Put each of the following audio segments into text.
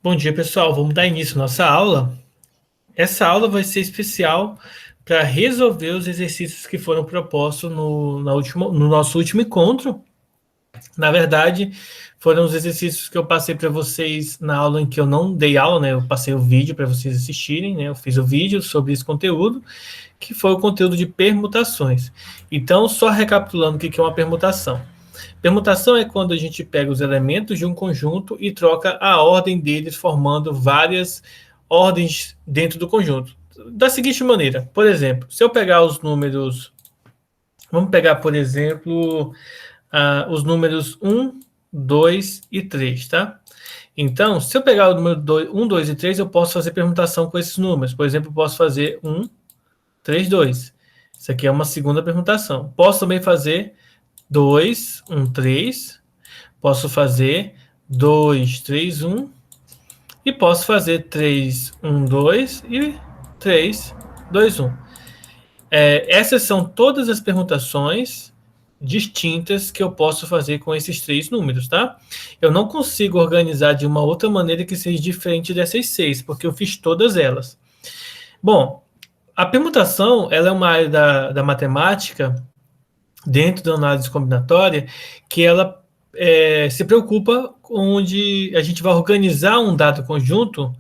Bom dia, pessoal. Vamos dar início à nossa aula. Essa aula vai ser especial para resolver os exercícios que foram propostos no nosso último encontro. Na verdade, foram os exercícios que eu passei para vocês na aula em que eu não dei aula, né? Eu passei o vídeo para vocês assistirem, né? Eu fiz o vídeo sobre esse conteúdo, que foi o conteúdo de permutações. Então, só recapitulando o que é uma permutação. Permutação é quando a gente pega os elementos de um conjunto e troca a ordem deles, formando várias ordens dentro do conjunto. Da seguinte maneira, por exemplo, se eu pegar os números, vamos pegar, por exemplo, os números 1, 2 e 3, tá? Então, se eu pegar o número 1, 2 e 3, eu posso fazer permutação com esses números. Por exemplo, eu posso fazer 1, 3, 2. Isso aqui é uma segunda permutação. Posso também fazer 2, 1, 3. Posso fazer 2, 3, 1. E posso fazer 3, 1, 2 e 3, 2, 1. Essas são todas as permutações distintas que eu posso fazer com esses três números, tá? Eu não consigo organizar de uma outra maneira que seja diferente dessas seis, porque eu fiz todas elas. Bom, a permutação ela é uma área da matemática dentro da análise combinatória que ela se preocupa onde a gente vai organizar um dado conjunto,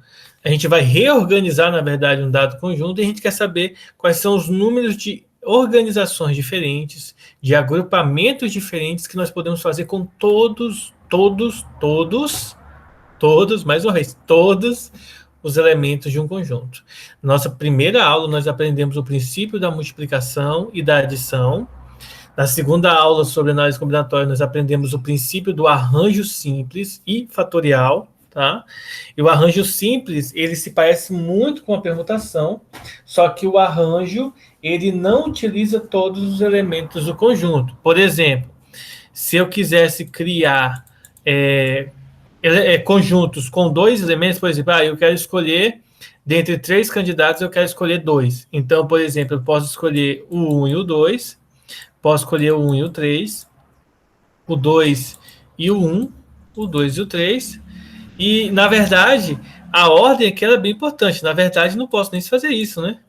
a gente vai reorganizar, na verdade, um dado conjunto, e a gente quer saber quais são os números de organizações diferentes, de agrupamentos diferentes que nós podemos fazer com todos, mais uma vez, todos os elementos de um conjunto. Nossa primeira aula, nós aprendemos o princípio da multiplicação e da adição. Na segunda aula sobre análise combinatória, nós aprendemos o princípio do arranjo simples e fatorial, tá? E o arranjo simples, ele se parece muito com a permutação, só que o arranjo, ele não utiliza todos os elementos do conjunto. Por exemplo, se eu quisesse criar conjuntos com dois elementos, por exemplo, eu quero escolher, dentre três candidatos, eu quero escolher dois. Então, por exemplo, eu posso escolher o 1 e o 2, posso escolher o 1 e o 3, o 2 e o 1, o 2 e o 3. E, na verdade, a ordem aqui é bem importante. Na verdade, não posso nem fazer isso, né?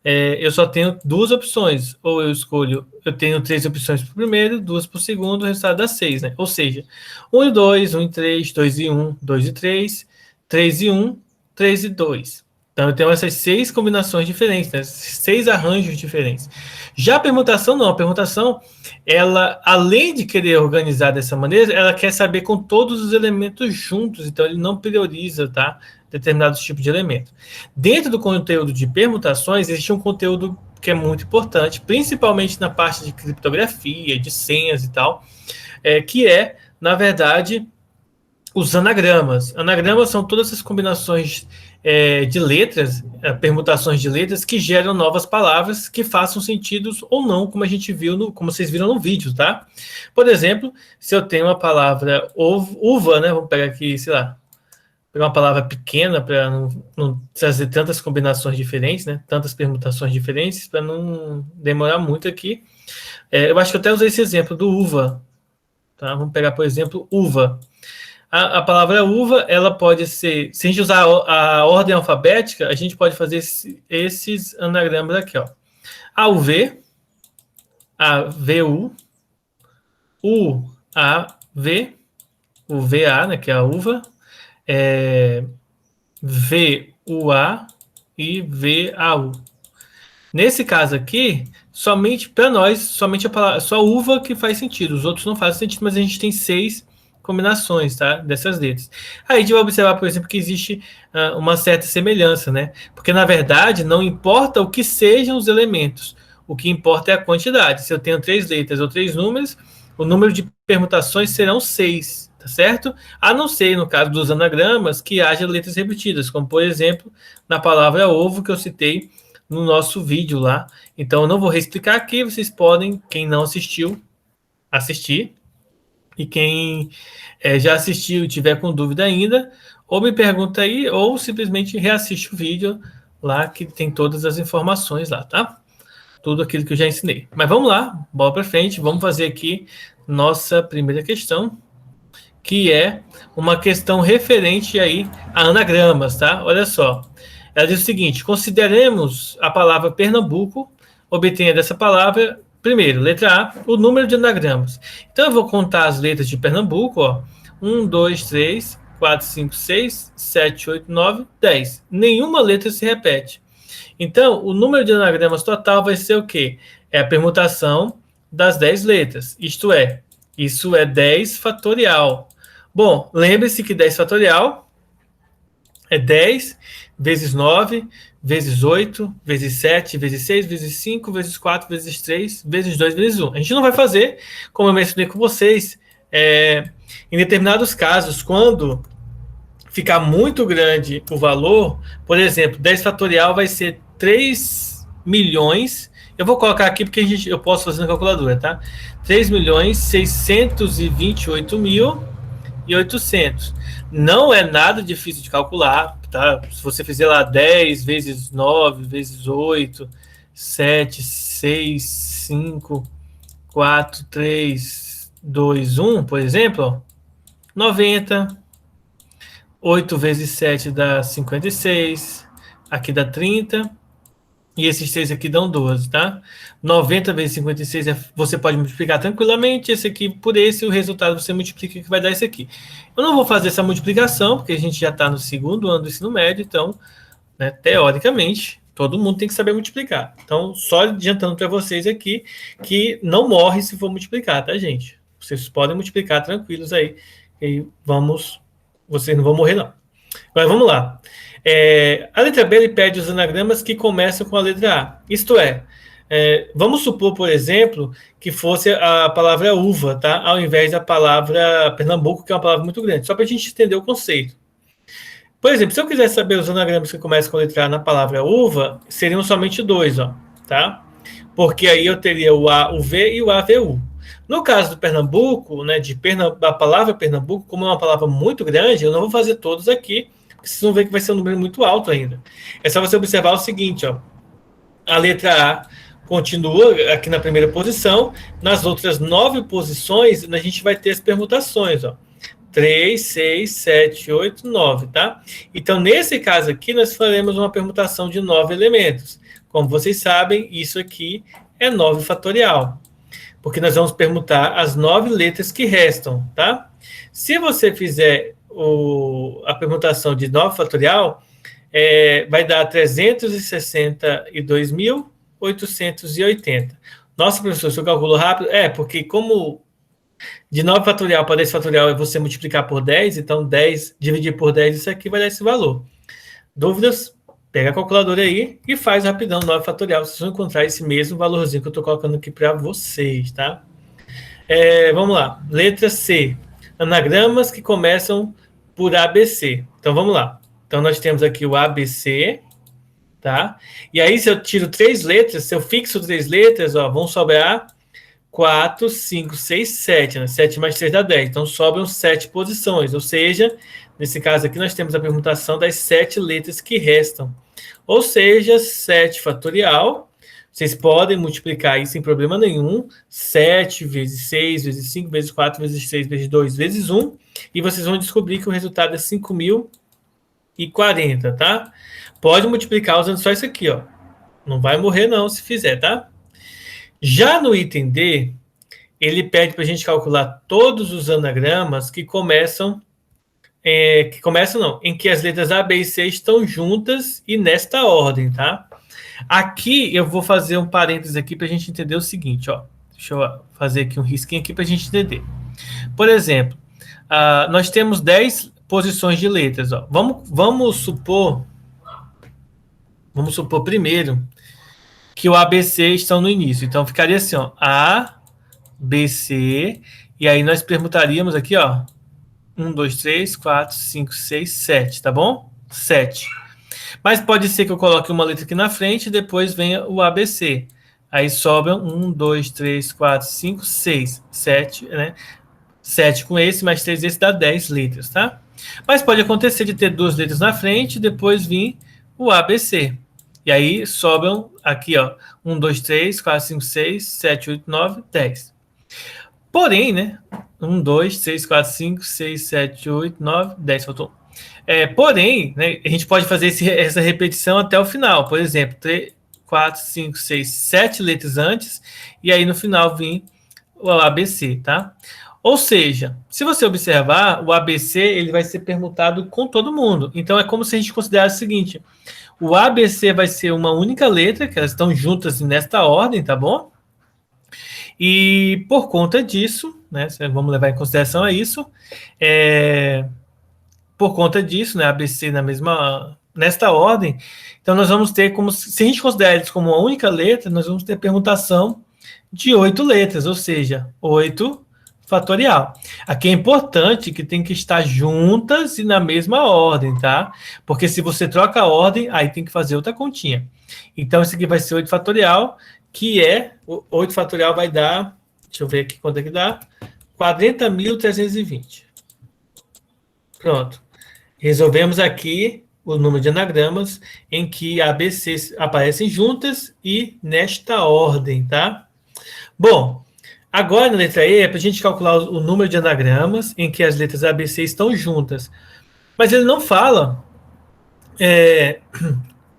Eu só tenho duas opções. Ou eu tenho três opções para o primeiro, duas para o segundo, o resultado dá 6, né? Ou seja, 1 e 2, 1 e 3, 2 e 1, 2 e 3, 3 e 1, 3 e 2. Então, eu tenho essas seis combinações diferentes, né? Seis arranjos diferentes. Já a permutação, não. A permutação, ela, além de querer organizar dessa maneira, ela quer saber com todos os elementos juntos. Então, ele não prioriza, tá? Determinados tipos de elementos. Dentro do conteúdo de permutações, existe um conteúdo que é muito importante, principalmente na parte de criptografia, de senhas e tal, que é, na verdade, os anagramas. Anagramas são todas essas combinações de letras, permutações de letras que geram novas palavras que façam sentido ou não, como a gente viu, como vocês viram no vídeo, tá? Por exemplo, se eu tenho uma palavra uva, né? Vamos pegar aqui, sei lá, pegar uma palavra pequena para não trazer tantas combinações diferentes, né? Tantas permutações diferentes, para não demorar muito aqui. Eu acho que eu até usei esse exemplo do uva, tá? Vamos pegar, por exemplo, uva. A palavra uva, ela pode ser, se a gente usar a ordem alfabética, a gente pode fazer esses anagramas aqui, ó. AUV, AVU, UAV, o VA, né, que é a uva, VUA e VAU. Nesse caso aqui, somente para nós, somente a palavra, só uva que faz sentido, os outros não fazem sentido, mas a gente tem seis combinações, tá? Dessas letras. Aí a gente vai observar, por exemplo, que existe uma certa semelhança, né? Porque, na verdade, não importa o que sejam os elementos, o que importa é a quantidade. Se eu tenho três letras ou três números, o número de permutações serão seis, tá certo? A não ser, no caso dos anagramas, que haja letras repetidas, como, por exemplo, na palavra ovo, que eu citei no nosso vídeo lá. Então, eu não vou reexplicar aqui, vocês podem, quem não assistiu, assistir. E quem já assistiu e tiver com dúvida ainda, ou me pergunta aí, ou simplesmente reassiste o vídeo lá, que tem todas as informações lá, tá? Tudo aquilo que eu já ensinei. Mas vamos lá, bola para frente, vamos fazer aqui nossa primeira questão, que é uma questão referente aí a anagramas, tá? Olha só. Ela diz o seguinte: consideremos a palavra Pernambuco, obtenha dessa palavra, primeiro, letra A, o número de anagramas. Então eu vou contar as letras de Pernambuco, ó. 1, 2, 3, 4, 5, 6, 7, 8, 9, 10. Nenhuma letra se repete. Então, o número de anagramas total vai ser o quê? É a permutação das 10 letras. Isto é, isso é 10 fatorial. Bom, lembre-se que 10 fatorial é 10 vezes 9, vezes 8, vezes 7, vezes 6, vezes 5, vezes 4, vezes 3, vezes 2, vezes 1. A gente não vai fazer, como eu mencionei com vocês, em determinados casos, quando ficar muito grande o valor, por exemplo, 10 fatorial vai ser 3 milhões. Eu vou colocar aqui porque eu posso fazer na calculadora, tá? 3 milhões 628 mil e 800. Não é nada difícil de calcular, tá? Se você fizer lá 10 vezes 9 vezes 8, 7, 6, 5, 4, 3, 2, 1, por exemplo, ó, 90. 8 vezes 7 dá 56. Aqui dá 30. E esses 6 aqui dão 12, tá? 90 vezes 56 você pode multiplicar tranquilamente esse aqui por esse, e o resultado você multiplica que vai dar esse aqui. Eu não vou fazer essa multiplicação, porque a gente já está no segundo ano do ensino médio, então, né, teoricamente, todo mundo tem que saber multiplicar. Então, só adiantando para vocês aqui, que não morre se for multiplicar, tá, gente? Vocês podem multiplicar tranquilos aí, e vocês não vão morrer, não. Agora, vamos lá. A letra B ele pede os anagramas que começam com a letra A. Isto é, vamos supor, por exemplo, que fosse a palavra uva, tá? Ao invés da palavra Pernambuco, que é uma palavra muito grande, só para a gente entender o conceito. Por exemplo, se eu quiser saber os anagramas que começam com a letra A na palavra uva, seriam somente 2, ó, tá? Porque aí eu teria o A, o V e o AVU. No caso do Pernambuco, né, da palavra Pernambuco, como é uma palavra muito grande, eu não vou fazer todos aqui, porque vocês vão ver que vai ser um número muito alto ainda. É só você observar o seguinte, ó. A letra A continua aqui na primeira posição, nas outras 9 posições a gente vai ter as permutações, ó. 3, 6, 7, 8, 9, tá? Então, nesse caso aqui, nós faremos uma permutação de 9 elementos. Como vocês sabem, isso aqui é 9 fatorial, porque nós vamos permutar as 9 letras que restam, tá? Se você fizer a permutação de 9 fatorial, vai dar 362.880. Nossa, professor, se eu calculo rápido? Porque como de 9 fatorial para 10 fatorial é você multiplicar por 10, então 10 dividir por 10, isso aqui vai dar esse valor. Dúvidas? Pega a calculadora aí e faz rapidão 9 fatorial. Vocês vão encontrar esse mesmo valorzinho que eu estou colocando aqui para vocês, tá? Vamos lá. Letra C. Anagramas que começam por ABC. Então, vamos lá. Então, nós temos aqui o ABC, tá? E aí, se eu tiro 3 letras, se eu fixo 3 letras, ó, vão sobrar 4, 5, 6, 7. Né? 7 mais 3 dá 10. Então, sobram 7 posições. Ou seja, nesse caso aqui, nós temos a permutação das 7 letras que restam. Ou seja, 7 fatorial. Vocês podem multiplicar isso sem problema nenhum. 7 vezes 6, vezes 5, vezes 4, vezes 6, vezes 2, vezes 1. E vocês vão descobrir que o resultado é 5.040, tá? Pode multiplicar usando só isso aqui, ó. Não vai morrer não se fizer, tá? Já no item D, ele pede para a gente calcular todos os anagramas que começam em que as letras A, B e C estão juntas e nesta ordem, tá? Aqui eu vou fazer um parênteses aqui para a gente entender o seguinte, ó. Deixa eu fazer aqui um risquinho aqui para a gente entender. Por exemplo, nós temos 10 posições de letras, ó. Vamos supor primeiro que o ABC estão no início. Então, ficaria assim, ó, A, B, C, e aí nós permutaríamos aqui, ó, 1, 2, 3, 4, 5, 6, 7, tá bom? 7. Mas pode ser que eu coloque uma letra aqui na frente e depois venha o ABC. Aí sobram 1, 2, 3, 4, 5, 6, 7, né? 7 com esse, mais 3 esse dá 10 letras, tá? Mas pode acontecer de ter 2 letras na frente e depois vir o ABC. E aí sobram aqui, ó, 1, 2, 3, 4, 5, 6, 7, 8, 9, 10. Porém, né, 1, 2, 3, 4, 5, 6, 7, 8, 9, 10, faltou. Porém, né, a gente pode fazer essa repetição até o final. Por exemplo, 3, 4, 5, 6, 7 letras antes, e aí no final vir o ABC, tá? Ou seja, se você observar, o ABC ele vai ser permutado com todo mundo. Então é como se a gente considerasse o seguinte: o ABC vai ser uma única letra, que elas estão juntas nesta ordem, tá bom? E por conta disso, né, vamos levar em consideração isso, por conta disso, né, ABC nesta ordem, então nós vamos ter como, se a gente considerar eles como uma única letra, nós vamos ter permutação de 8 letras, ou seja, 8 fatorial. Aqui é importante que tem que estar juntas e na mesma ordem, tá? Porque se você troca a ordem, aí tem que fazer outra continha. Então, isso aqui vai ser 8 fatorial, que é, 8 fatorial vai dar, deixa eu ver aqui quanto é que dá, 40.320. Pronto. Resolvemos aqui o número de anagramas em que ABCs aparecem juntas e nesta ordem, tá? Bom, agora na letra E é para a gente calcular o número de anagramas em que as letras ABC estão juntas. Mas ele não fala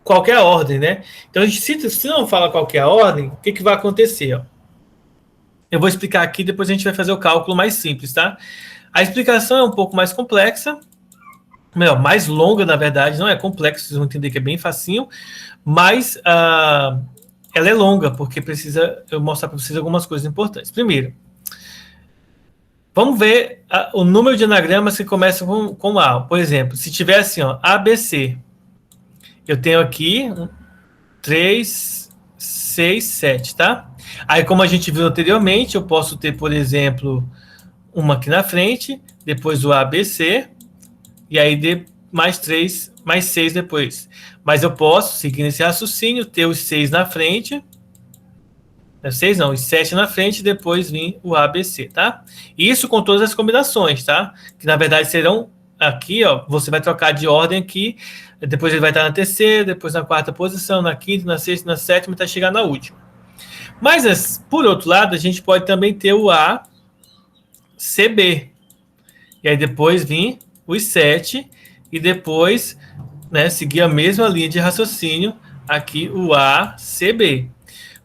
qual é a ordem, né? Então, se não fala qual é a ordem, o que vai acontecer? Ó? Eu vou explicar aqui, depois a gente vai fazer o cálculo mais simples, tá? A explicação é um pouco mais complexa, mais longa, na verdade, não é complexa, vocês vão entender que é bem facinho, mas ela é longa, porque eu mostrar para vocês algumas coisas importantes. Primeiro, vamos ver o número de anagramas que começam com A. Por exemplo, se tiver assim, ó, ABC, eu tenho aqui 3, 6, 7, tá? Aí, como a gente viu anteriormente, eu posso ter, por exemplo, uma aqui na frente, depois o ABC, e aí mais 3, mais 6 depois. Mas eu posso, seguindo esse raciocínio, ter os 6 na frente, 6 não, os 7 na frente, e depois vir o ABC, tá? Isso com todas as combinações, tá? Que na verdade serão aqui, ó, você vai trocar de ordem aqui, depois ele vai estar na terceira, depois na quarta posição, na quinta, na sexta, na sétima, até chegar na última. Mas, por outro lado, a gente pode também ter o ACB. E aí depois vir os 7 e depois, né, seguir a mesma linha de raciocínio aqui, o ACB.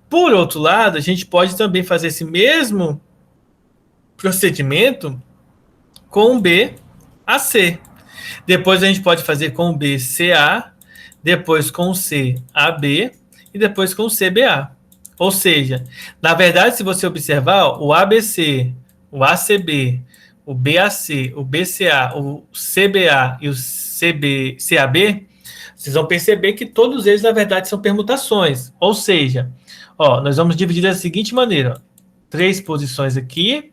Por outro lado, a gente pode também fazer esse mesmo procedimento com o BAC. Depois a gente pode fazer com o BCA, depois com o CAB e depois com o CBA. Ou seja, na verdade, se você observar, o ABC, o ACB, o BAC, o BCA, o CBA e o CAB, vocês vão perceber que todos eles, na verdade, são permutações. Ou seja, ó, nós vamos dividir da seguinte maneira. Ó, 3 posições aqui.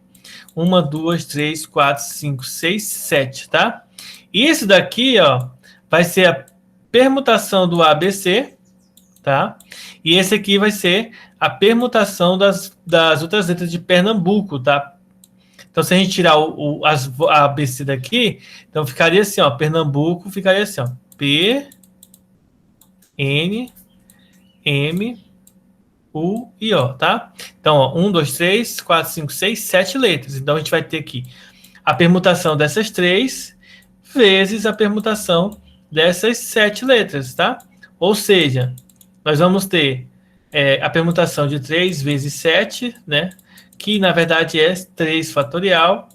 1, 2, 3, 4, 5, 6, 7, tá? E esse daqui, ó, vai ser a permutação do ABC, tá? E esse aqui vai ser a permutação das outras letras de Pernambuco, tá? Então, se a gente tirar a ABC daqui, então ficaria assim, ó, Pernambuco ficaria assim, ó, P, N, M, U e O, tá? Então, ó, 1, 2, 3, 4, 5, 6, 7 letras. Então, a gente vai ter aqui a permutação dessas 3 vezes a permutação dessas 7 letras, tá? Ou seja, nós vamos ter a permutação de 3 vezes 7, né? Que, na verdade, é 3 fatorial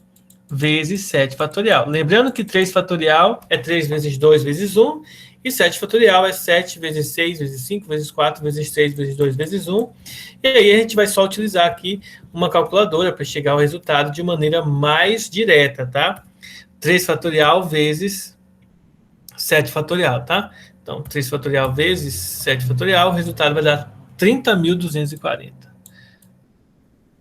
vezes 7 fatorial. Lembrando que 3 fatorial é 3 vezes 2 vezes 1, e 7 fatorial é 7 vezes 6 vezes 5 vezes 4 vezes 3 vezes 2 vezes 1. E aí a gente vai só utilizar aqui uma calculadora para chegar ao resultado de maneira mais direta, tá? 3 fatorial vezes 7 fatorial, tá? Então, 3 fatorial vezes 7 fatorial, o resultado vai dar 30.240.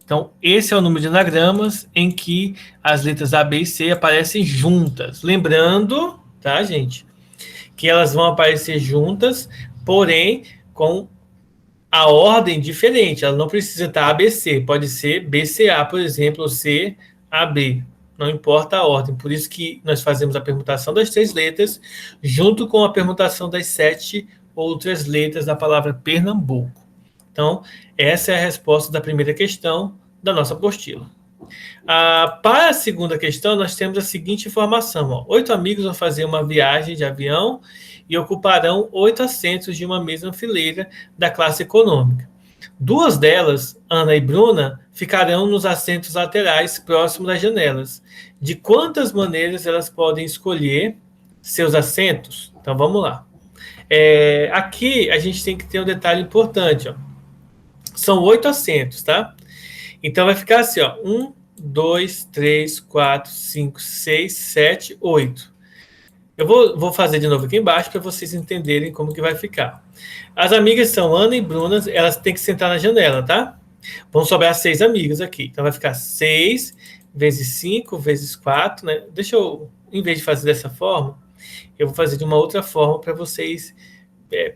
Então, esse é o número de anagramas em que as letras A, B e C aparecem juntas. Lembrando, tá, gente, que elas vão aparecer juntas, porém com a ordem diferente. Ela não precisa estar ABC, pode ser BCA, por exemplo, ou CAB. Não importa a ordem. Por isso que nós fazemos a permutação das 3 letras junto com a permutação das 7 outras letras da palavra Pernambuco. Então, essa é a resposta da primeira questão da nossa apostila. Para a segunda questão, nós temos a seguinte informação. Ó. 8 amigos vão fazer uma viagem de avião e ocuparão 8 assentos de uma mesma fileira da classe econômica. 2 delas, Ana e Bruna, ficarão nos assentos laterais próximos das janelas. De quantas maneiras elas podem escolher seus assentos? Então, vamos lá. Aqui, a gente tem que ter um detalhe importante. Ó. São 8 assentos, tá? Então, vai ficar assim, ó. 1, 2, 3, 4, 5, 6, 7, 8. Eu vou fazer de novo aqui embaixo para vocês entenderem como que vai ficar. As amigas são Ana e Bruna, elas têm que sentar na janela, tá? Vão sobrar 6 amigas aqui. Então vai ficar 6 vezes 5 vezes 4, né? Deixa eu, em vez de fazer dessa forma, eu vou fazer de uma outra forma para vocês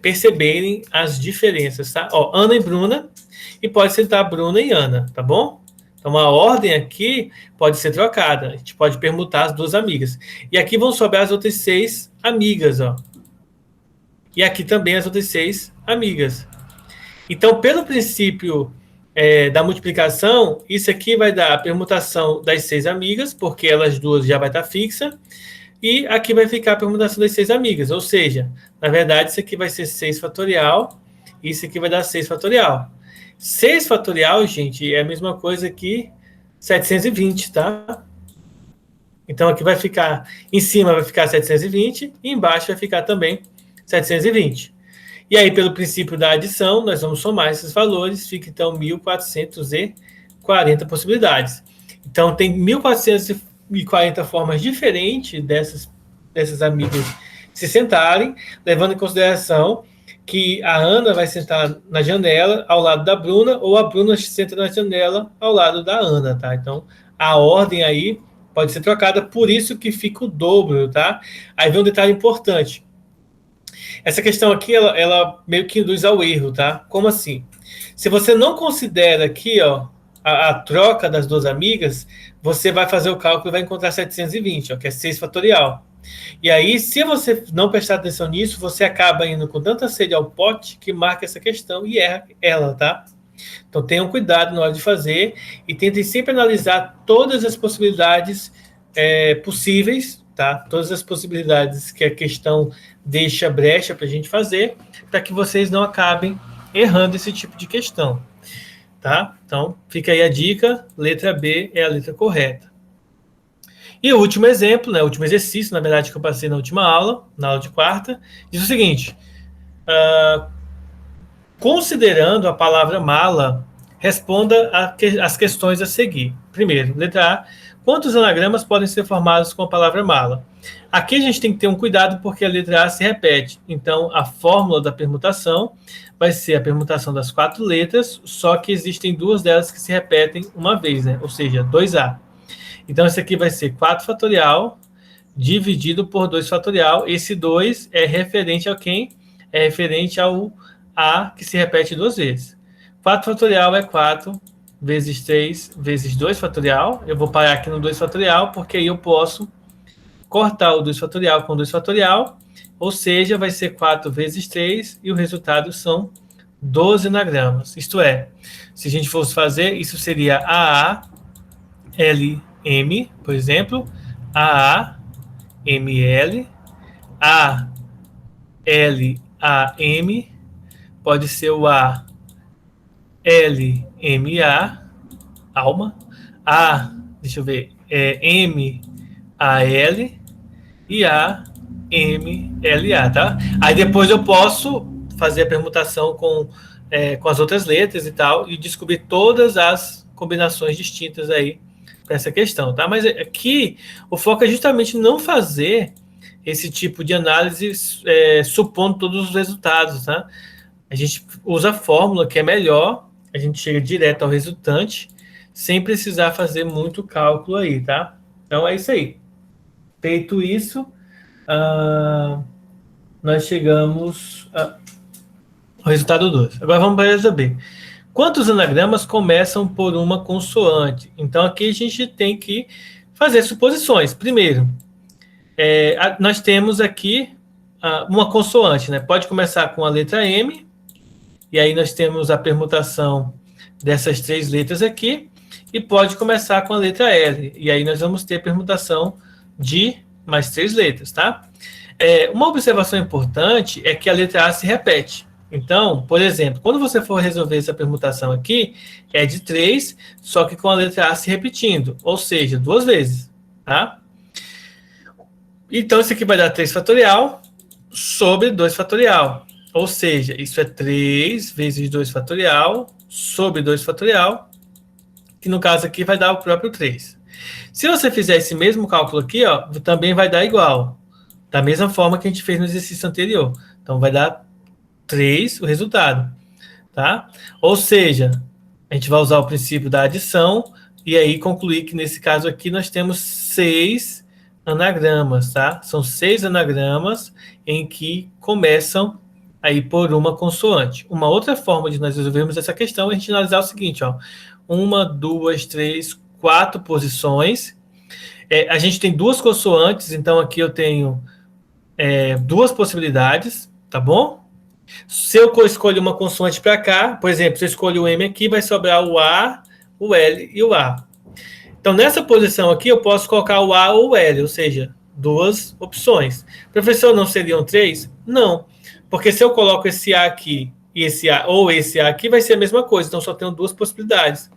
perceberem as diferenças, tá? Ó, Ana e Bruna, e pode sentar Bruna e Ana, tá bom? Então, a ordem aqui pode ser trocada. A gente pode permutar as 2 amigas. E aqui vão sobrar as outras 6 amigas, ó. E aqui também as outras 6 amigas. Então, pelo princípio da multiplicação, isso aqui vai dar a permutação das 6 amigas, porque elas duas já vai estar fixa. E aqui vai ficar a permutação das 6 amigas. Ou seja, na verdade, isso aqui vai ser 6 fatorial. E isso aqui vai dar 6 fatorial. 6 fatorial, gente, é a mesma coisa que 720, tá? Então, aqui vai ficar, em cima vai ficar 720 e embaixo vai ficar também 720. E aí, pelo princípio da adição, nós vamos somar esses valores, fica então 1.440 possibilidades. Então, tem 1.440 formas diferentes dessas amigas se sentarem, levando em consideração que a Ana vai sentar na janela ao lado da Bruna, ou a Bruna senta na janela ao lado da Ana, tá? Então, a ordem aí pode ser trocada, por isso que fica o dobro, tá? Aí vem um detalhe importante. Essa questão aqui, ela meio que induz ao erro, tá? Como assim? Se você não considera aqui, ó, a troca das 2 amigas, você vai fazer o cálculo e vai encontrar 720, ó, que é 6 fatorial. E aí, se você não prestar atenção nisso, você acaba indo com tanta sede ao pote que marca essa questão e erra ela, tá? Então, tenham cuidado na hora de fazer e tentem sempre analisar todas as possibilidades possíveis, tá? Todas as possibilidades que a questão deixa brecha para a gente fazer, para que vocês não acabem errando esse tipo de questão, tá? Então, fica aí a dica, letra B é a letra correta. E o último exemplo, né, o último exercício, na verdade, que eu passei na última aula, na aula de quarta, diz o seguinte: considerando a palavra mala, responda as questões a seguir. Primeiro, letra A, quantos anagramas podem ser formados com a palavra mala? Aqui a gente tem que ter um cuidado porque a letra A se repete. Então, a fórmula da permutação vai ser a permutação das 4 letras, só que existem 2 delas que se repetem uma vez, né? Ou seja, 2A. Então, esse aqui vai ser 4 fatorial dividido por 2 fatorial. Esse 2 é referente a quem? É referente ao A, que se repete 2 vezes. 4 fatorial é 4 vezes 3 vezes 2 fatorial. Eu vou parar aqui no 2 fatorial, porque aí eu posso cortar o 2 fatorial com 2 fatorial. Ou seja, vai ser 4 vezes 3 e o resultado são 12 anagramas. Isto é, se a gente fosse fazer, isso seria AA, LM, por exemplo, AA, ML, ALAM, pode ser o ALMA, alma, deixa eu ver, MAL e AMLA, tá? Aí depois eu posso fazer a permutação com as outras letras e tal, e descobrir todas as combinações distintas aí para essa questão, tá? Mas aqui o foco é justamente não fazer esse tipo de análise supondo todos os resultados, tá? A gente usa a fórmula que é melhor, a gente chega direto ao resultante, sem precisar fazer muito cálculo aí, tá? Então é isso aí. Feito isso, nós chegamos ao resultado 2. Agora vamos para a letra B. Quantos anagramas começam por uma consoante? Então, aqui a gente tem que fazer suposições. Primeiro, nós temos aqui uma consoante, né? Pode começar com a letra M, e aí nós temos a permutação dessas 3 letras aqui, e pode começar com a letra L. E aí nós vamos ter permutação de mais 3 letras, tá? Uma observação importante é que a letra A se repete. Então, por exemplo, quando você for resolver essa permutação aqui, é de 3, só que com a letra A se repetindo, ou seja, 2 vezes, tá? Então, isso aqui vai dar 3 fatorial sobre 2 fatorial. Ou seja, isso é 3 vezes 2 fatorial sobre 2 fatorial, que no caso aqui vai dar o próprio 3. Se você fizer esse mesmo cálculo aqui, ó, também vai dar igual. Da mesma forma que a gente fez no exercício anterior. Então, vai dar 3 o resultado. Tá? Ou seja, a gente vai usar o princípio da adição e aí concluir que nesse caso aqui nós temos 6 anagramas, tá? São 6 anagramas em que começam aí por uma consoante. Uma outra forma de nós resolvermos essa questão é a gente analisar o seguinte, ó. 1, 2, 3, 4 posições. A gente tem 2 consoantes, então aqui eu tenho 2 possibilidades, tá bom? Se eu escolho uma consoante para cá, por exemplo, se eu escolho o M aqui, vai sobrar o A, o L e o A. Então, nessa posição aqui, eu posso colocar o A ou o L, ou seja, 2 opções. Professor, não seriam 3? Não, porque se eu coloco esse A aqui e esse A, ou esse A aqui, vai ser a mesma coisa, então só tenho 2 possibilidades.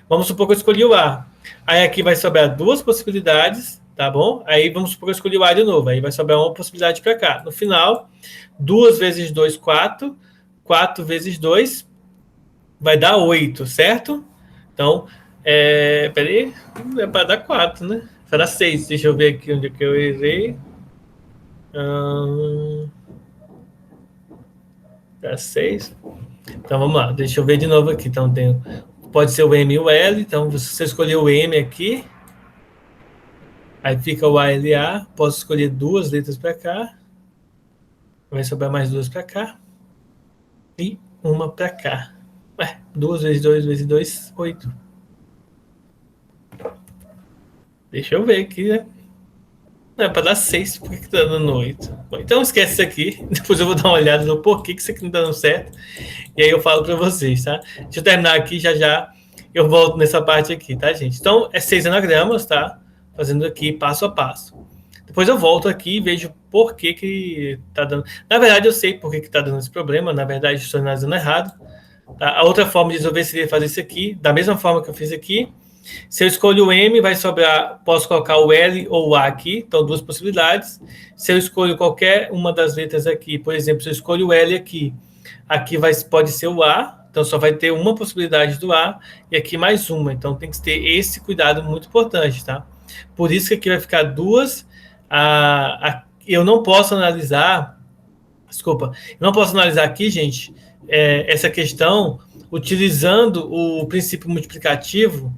Vamos supor que eu escolhi o A. Aí aqui vai sobrar 2 possibilidades, tá bom? Aí vamos supor que eu escolhi o A de novo, aí vai sobrar uma possibilidade para cá. No final, 2 vezes 2, 4. 4 vezes 2 vai dar 8, certo? Então, peraí, é para dar 4, né? Para dar 6. Deixa eu ver aqui onde que eu errei. Dá 6. Então, vamos lá. Deixa eu ver de novo aqui. Então, pode ser o M e o L. Então, se você escolher o M aqui, aí fica o ALA. Posso escolher 2 letras para cá. Vai sobrar mais 2 para cá. E uma para cá. 2 vezes 2 vezes 2, 8. Deixa eu ver aqui, né? Não, é para dar 6, por que tá dando 8? Bom, então esquece isso aqui. Depois eu vou dar uma olhada no porquê que isso aqui não tá dando certo. E aí eu falo para vocês, tá? Deixa eu terminar aqui, já eu volto nessa parte aqui, tá, gente? Então, 6 anagramas, tá? Fazendo aqui passo a passo. Depois eu volto aqui e vejo por que tá dando... Na verdade, eu sei por que tá dando esse problema. Na verdade, estou analisando errado. Tá? A outra forma de resolver seria fazer isso aqui, da mesma forma que eu fiz aqui. Se eu escolho o M, vai sobrar, posso colocar o L ou o A aqui, então 2 possibilidades. Se eu escolho qualquer uma das letras aqui, por exemplo, se eu escolho o L aqui, aqui pode ser o A, então só vai ter uma possibilidade do A, e aqui mais uma, então tem que ter esse cuidado muito importante, tá? Por isso que aqui vai ficar 2, eu não posso analisar, desculpa, eu não posso analisar aqui, gente, essa questão utilizando o princípio multiplicativo.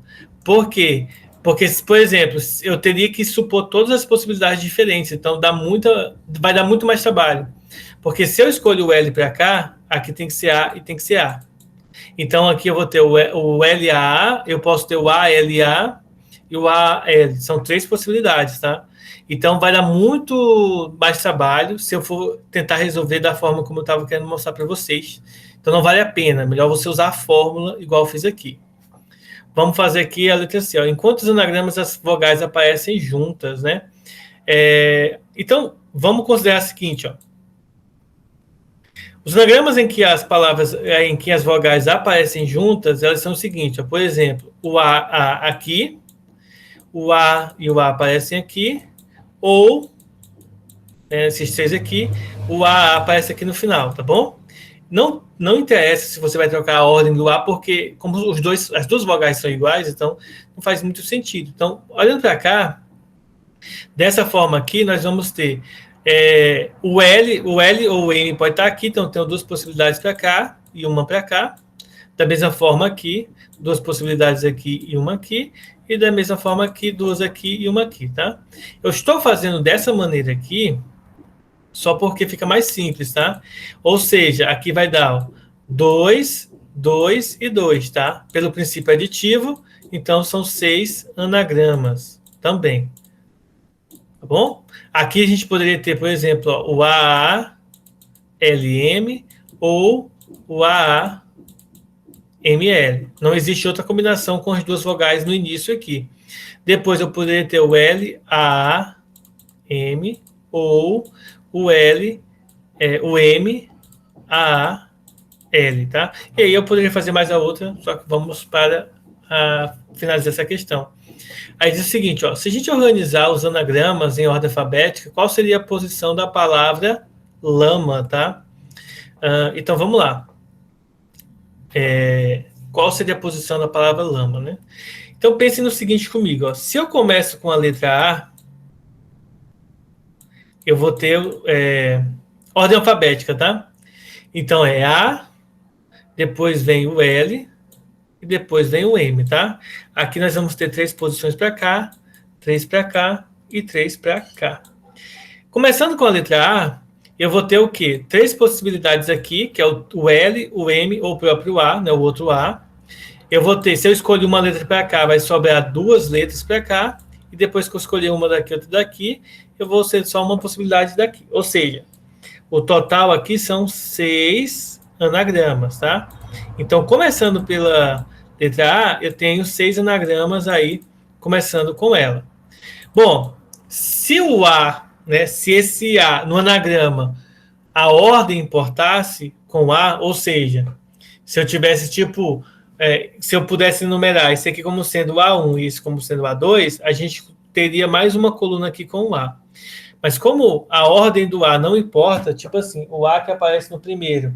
Por quê? Porque, por exemplo, eu teria que supor todas as possibilidades diferentes, então vai dar muito mais trabalho. Porque se eu escolho o L para cá, aqui tem que ser A e tem que ser A. Então aqui eu vou ter o LAA, eu posso ter o ALA e o AL. São 3 possibilidades, tá? Então vai dar muito mais trabalho se eu for tentar resolver da forma como eu estava querendo mostrar para vocês. Então não vale a pena, melhor você usar a fórmula igual eu fiz aqui. Vamos fazer aqui a letra C. Ó. Em quantos anagramas as vogais aparecem juntas, né? Então, vamos considerar o seguinte, ó. Os anagramas em que as palavras, em que as vogais aparecem juntas, elas são o seguinte, ó. Por exemplo, o A aqui, o A e o A aparecem aqui, ou, esses 3 aqui, o A aparece aqui no final, tá bom? Não interessa se você vai trocar a ordem do A, porque como as duas vogais são iguais, então não faz muito sentido. Então, olhando para cá, dessa forma aqui, nós vamos ter o L ou o M pode estar aqui, então tenho 2 possibilidades para cá e uma para cá. Da mesma forma aqui, 2 possibilidades aqui e uma aqui. E da mesma forma aqui, 2 aqui e uma aqui, tá? Eu estou fazendo dessa maneira aqui, só porque fica mais simples, tá? Ou seja, aqui vai dar 2, 2 e 2, tá? Pelo princípio aditivo, então são 6 anagramas também. Tá bom? Aqui a gente poderia ter, por exemplo, ó, o AALM ou o AANM, ML. Não existe outra combinação com as duas vogais no início aqui. Depois eu poderia ter o L, A, M, ou o L, o M, A, L, tá? E aí eu poderia fazer mais a outra, só que vamos para finalizar essa questão. Aí diz o seguinte, ó, se a gente organizar os anagramas em ordem alfabética, qual seria a posição da palavra lama, tá? Então vamos lá. Qual seria a posição da palavra lama, né? Então pense no seguinte comigo, ó, se eu começo com a letra A, eu vou ter ordem alfabética, tá? Então é A, depois vem o L e depois vem o M, tá? Aqui nós vamos ter 3 posições para cá, 3 para cá e 3 para cá. Começando com a letra A, eu vou ter o quê? 3 possibilidades aqui, que é o L, o M ou o próprio A, né, o outro A. Eu vou ter, se eu escolher uma letra para cá, vai sobrar 2 letras para cá, e depois que eu escolher uma daqui e outra daqui, eu vou ter só uma possibilidade daqui. Ou seja, o total aqui são 6 anagramas, tá? Então, começando pela letra A, eu tenho 6 anagramas aí, começando com ela. Bom, se o A, né, se esse A no anagrama, a ordem importasse com A, ou seja, se eu tivesse tipo, se eu pudesse numerar esse aqui como sendo A1 e esse como sendo A2, a gente teria mais uma coluna aqui com o A. Mas como a ordem do A não importa, tipo assim, o A que aparece no primeiro,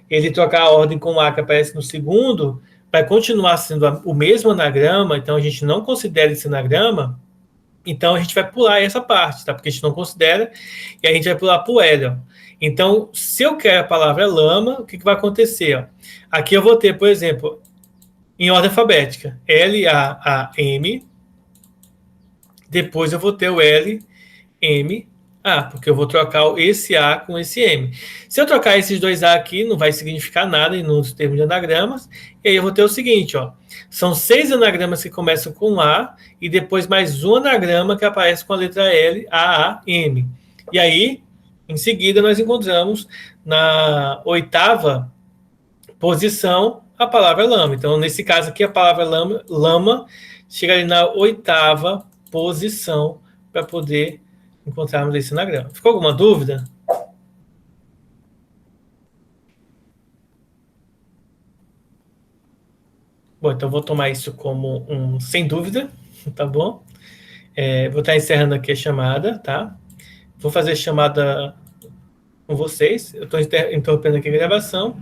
ele trocar a ordem com o A que aparece no segundo, vai continuar sendo o mesmo anagrama, então a gente não considera esse anagrama, então a gente vai pular essa parte, tá? Porque a gente não considera, e a gente vai pular para o L. Ó. Então, se eu quero a palavra lama, o que vai acontecer? Ó? Aqui eu vou ter, por exemplo, em ordem alfabética, L-A-A-M, depois eu vou ter o L, M, A, porque eu vou trocar esse A com esse M. Se eu trocar esses dois A aqui, não vai significar nada nos termos de anagramas, e aí eu vou ter o seguinte, ó, são 6 anagramas que começam com A, e depois mais um anagrama que aparece com a letra L, A, A, M. E aí, em seguida, nós encontramos na 8ª posição a palavra lama. Então, nesse caso aqui, a palavra lama chega ali na 8ª posição para poder encontrarmos esse anagrama. Ficou alguma dúvida? Bom, então vou tomar isso como um sem dúvida, tá bom? Vou estar encerrando aqui a chamada, tá? Vou fazer a chamada com vocês. Eu estou interrompendo aqui a gravação